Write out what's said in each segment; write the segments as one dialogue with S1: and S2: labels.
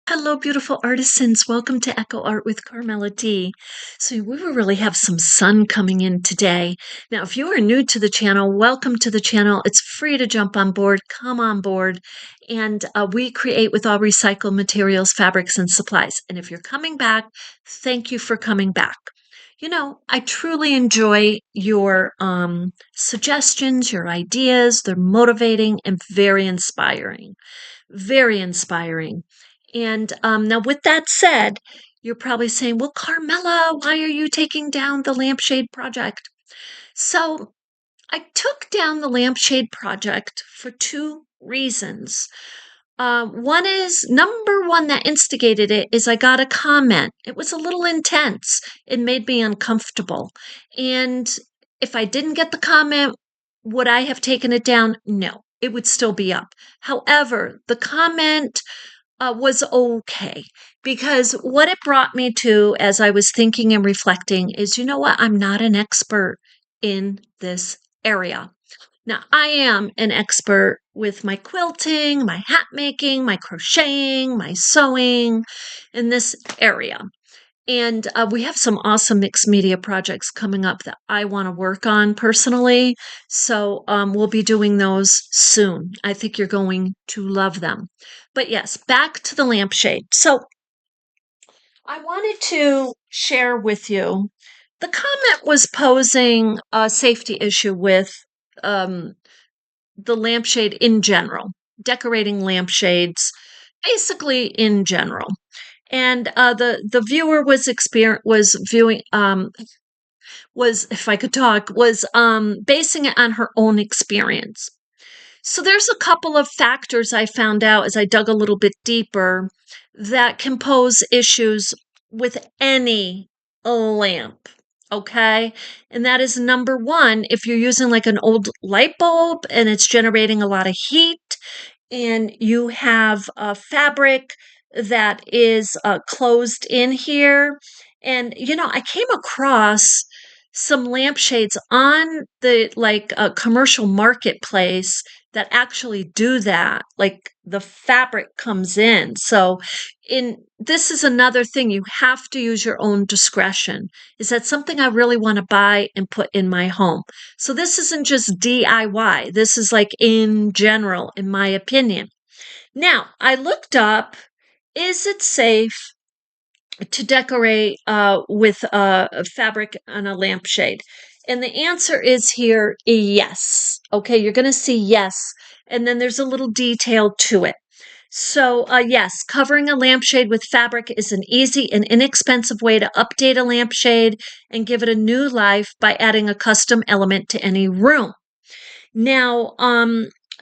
S1: Hello, beautiful artisans. Welcome to Echo Art with Carmella-T. So we will really have some sun coming in today. Now, if you are new to the channel, welcome to the channel. It's free to jump on board. Come on board. And we create with all recycled materials, fabrics, and supplies. And if you're coming back, thank you for coming back. You know, I truly enjoy your suggestions, your ideas. They're motivating and very inspiring. Very inspiring. And now, with that said, you're probably saying, well, Carmella, why are you taking down the Lampshade project? So, I took down the Lampshade project for two reasons. One is number one that instigated it is I got a comment. It was a little intense. It made me uncomfortable. And if I didn't get the comment, would I have taken it down? No, it would still be up. However, the comment was okay because what it brought me to as I was thinking and reflecting is, you know what? I'm not an expert in this area. Now, I am an expert with my quilting, my hat making, my crocheting, my sewing in this area. And we have some awesome mixed media projects coming up that I want to work on personally. So we'll be doing those soon. I think you're going to love them. But yes, back to the lampshade. So I wanted to share with you the comment was posing a safety issue with um, the lampshade in general, decorating lampshades, basically in general. And the viewer was viewing was, if I could talk, was basing it on her own experience. So there's a couple of factors I found out as I dug a little bit deeper that can pose issues with any lamp. Okay. And that is number one, if you're using like an old light bulb and it's generating a lot of heat and you have a fabric that is closed in here. And, you know, I came across some lampshades on the commercial marketplace that actually do that. Like the fabric comes in. So in this is another thing you have to use your own discretion. Is that something I really want to buy and put in my home? So this isn't just DIY. This is like in general, in my opinion. Now, I looked up, is it safe to decorate with fabric on a lampshade? And the answer is here, yes. Okay, you're going to see yes. And then there's a little detail to it. So, yes, covering a lampshade with fabric is an easy and inexpensive way to update a lampshade and give it a new life by adding a custom element to any room. Now,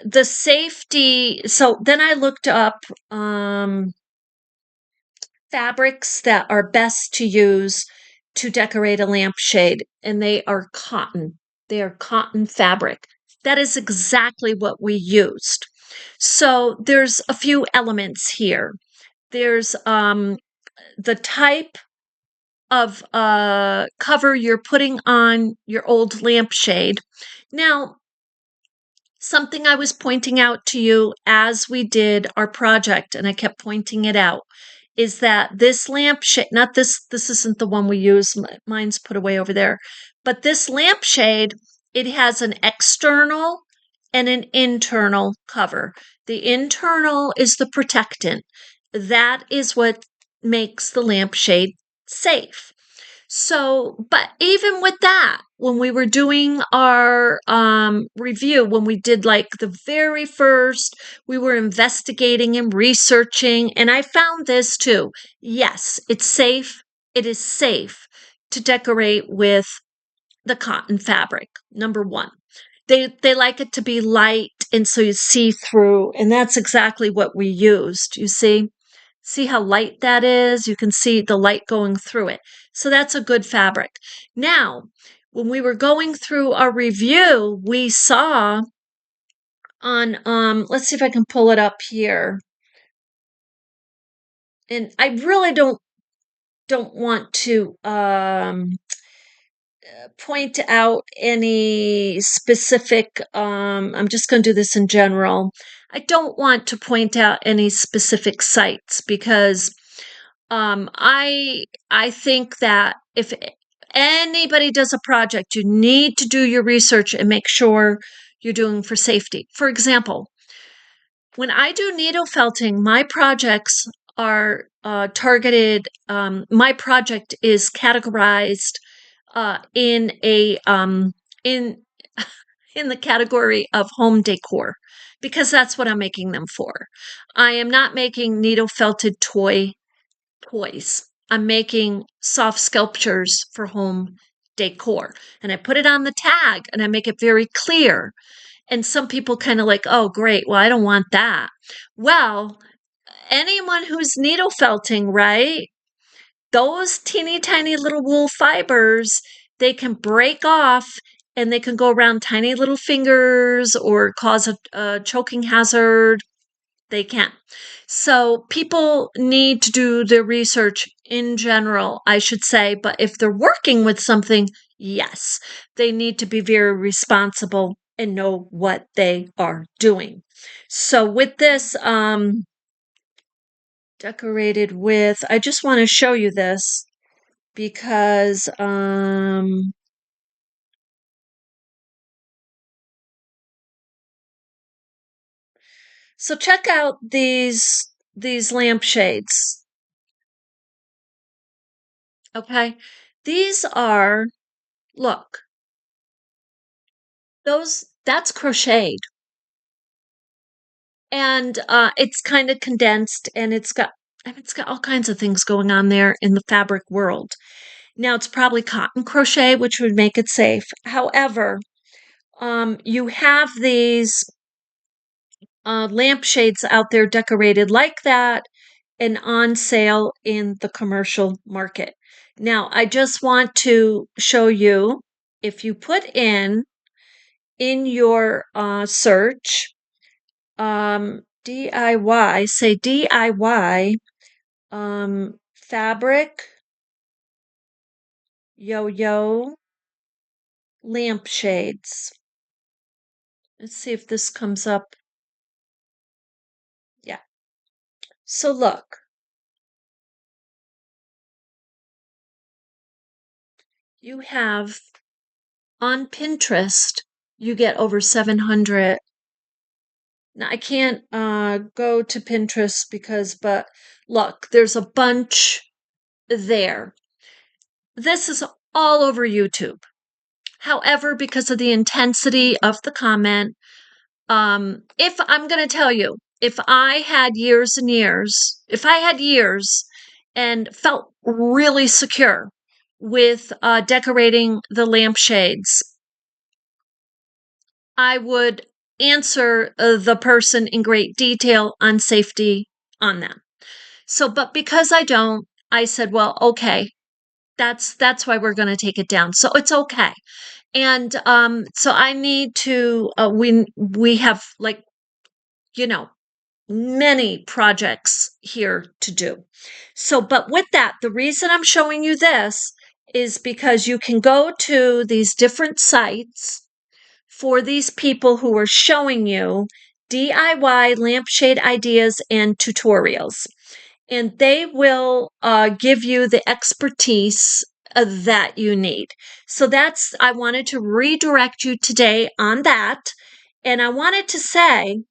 S1: the safety, so then I looked up fabrics that are best to use to decorate a lampshade, and they are cotton. They are cotton fabric. That is exactly what we used. So there's a few elements here. There's the type of cover you're putting on your old lampshade. Now, something I was pointing out to you as we did our project, and I kept pointing it out, is that this lampshade, not this isn't the one we use, mine's put away over there, but this lampshade, it has an external and an internal cover. The internal is the protectant. That is what makes the lampshade safe. So, but even with that, when we were doing our review, when we did like the very first, we were investigating and researching, and I found this too. Yes, it's safe. It is safe to decorate with the cotton fabric. Number one, they like it to be light, and so you see through, and that's exactly what we used. You see. See how light that is? You can see the light going through it. So that's a good fabric. Now, when we were going through our review, we saw on, let's see if I can pull it up here. And I really don't want to point out any specific, I'm just going to do this in general. I don't want to point out any specific sites because I think that if anybody does a project, you need to do your research and make sure you're doing for safety. For example, when I do needle felting, my projects are targeted. My project is categorized in a in in the category of home decor because that's what I'm making them for. I am not making needle felted toys. I'm making soft sculptures for home decor. And I put it on the tag and I make it very clear. And some people kind of like, oh, great. Well, I don't want that. Well, anyone who's needle felting, right? Those teeny tiny little wool fibers, they can break off and they can go around tiny little fingers or cause a choking hazard. They can. So people need to do their research in general, I should say. But if they're working with something, yes, they need to be very responsible and know what they are doing. So with this decorated with, I just want to show you this because so check out these lampshades. Okay. These are, look, that's crocheted. And it's kind of condensed and it's got all kinds of things going on there in the fabric world. Now it's probably cotton crochet, which would make it safe. However, you have these lampshades out there decorated like that and on sale in the commercial market. Now, I just want to show you if you put in your search DIY, say DIY fabric yo-yo lampshades. Let's see if this comes up. Yeah. So look, you have on Pinterest, you get over 700. Now I can't go to Pinterest but look, there's a bunch there. This is all over YouTube. However, because of the intensity of the comment, if I'm going to tell you, if I had years and years, if I had years and felt really secure with decorating the lampshades, I would answer the person in great detail on safety on them. So, but because I don't, I said, well, okay, that's why we're going to take it down. So it's okay. And so I need to we have like, you know, many projects here to do. So, but with that, the reason I'm showing you this is because you can go to these different sites for these people who are showing you DIY lampshade ideas and tutorials. And they will give you the expertise that you need. So I wanted to redirect you today on that. And I wanted to say,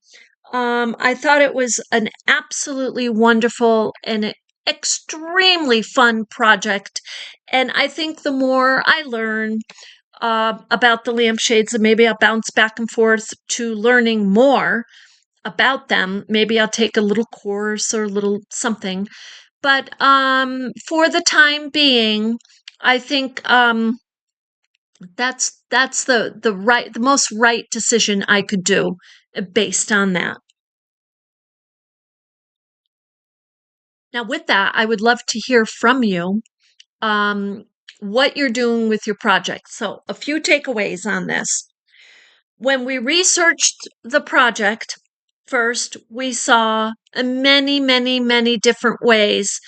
S1: I thought it was an absolutely wonderful and extremely fun project. And I think the more I learn about the lampshades, and maybe I'll bounce back and forth to learning more about them. Maybe I'll take a little course or a little something. But for the time being, I think that's the most right decision I could do based on that. Now, with that, I would love to hear from you what you're doing with your project. So, a few takeaways on this. When we researched the project, first, we saw many, many, many different ways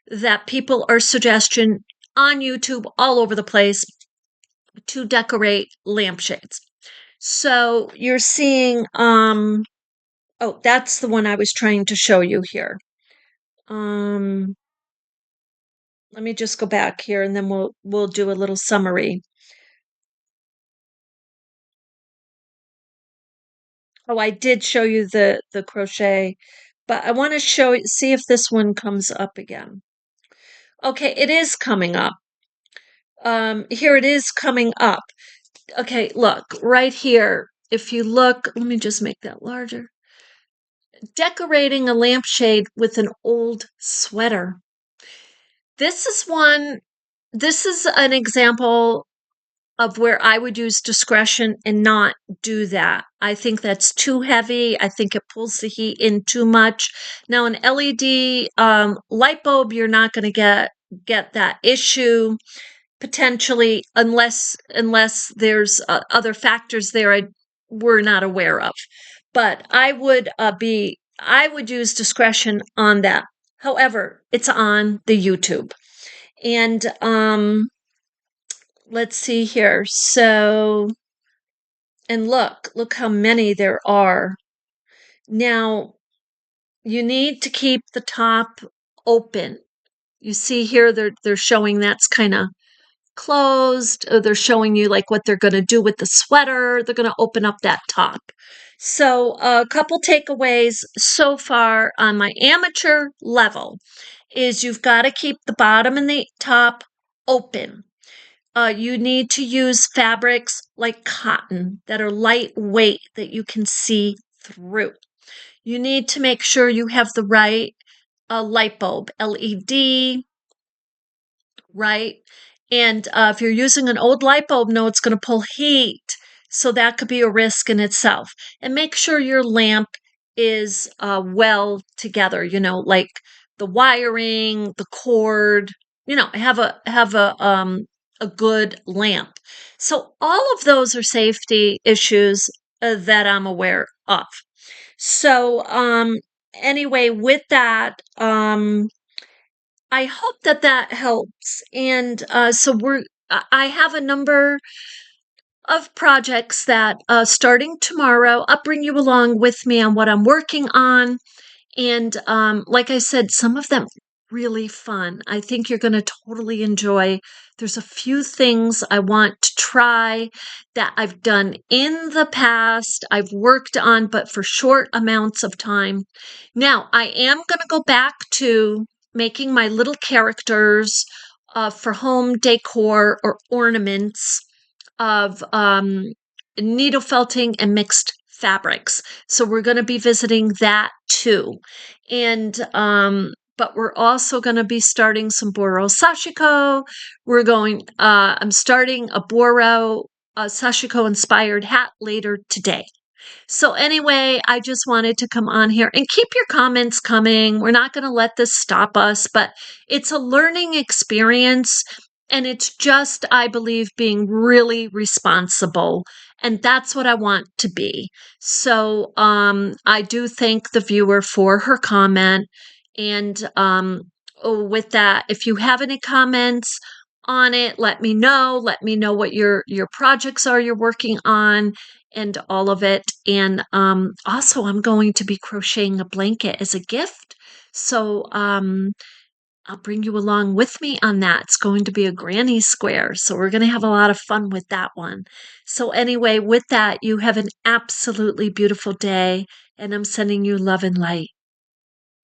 S1: that people are suggesting on YouTube all over the place to decorate lampshades. So you're seeing Oh, that's the one I was trying to show you here. Um, Let me just go back here and then we'll do a little summary. Oh, I did show you the crochet, but I want to see if this one comes up again. Okay, it is coming up. Here it is coming up. Okay, look, right here. If you look, let me just make that larger. Decorating a lampshade with an old sweater. This is an example of where I would use discretion and not do that. I think that's too heavy. I think it pulls the heat in too much. Now, an LED light bulb, you're not going to get that issue potentially, unless there's other factors there we're not aware of. But I would use discretion on that. However, it's on the YouTube, and let's see here. So, and look how many there are. Now, you need to keep the top open. You see here they're showing that's kind of closed. They're showing you like what they're going to do with the sweater. They're going to open up that top. So, a couple takeaways so far on my amateur level is you've got to keep the bottom and the top open. You need to use fabrics like cotton that are lightweight that you can see through. You need to make sure you have the right light bulb, LED, right? And if you're using an old light bulb, no, it's going to pull heat. So that could be a risk in itself. And make sure your lamp is well together, like the wiring, the cord, have a good lamp. So all of those are safety issues that I'm aware of. So anyway, with that, I hope that helps. And I have a number of projects that starting tomorrow, I'll bring you along with me on what I'm working on. And like I said, some of them really fun. I think you're going to totally enjoy. There's a few things I want to try that I've done in the past, I've worked on, but for short amounts of time. Now, I am going to go back to making my little characters for home decor or ornaments of needle felting and mixed fabrics. So we're going to be visiting that too. And but we're also going to be starting some Boro sashiko. I'm starting a Boro sashiko inspired hat later today. So anyway, I just wanted to come on here and keep your comments coming. We're not going to let this stop us, but it's a learning experience. And it's just, I believe, being really responsible. And that's what I want to be. So I do thank the viewer for her comment. And with that, if you have any comments on it, let me know. Let me know what your projects are you're working on and all of it. And also, I'm going to be crocheting a blanket as a gift. So I'll bring you along with me on that. It's going to be a granny square. So we're going to have a lot of fun with that one. So, anyway, with that, you have an absolutely beautiful day. And I'm sending you love and light.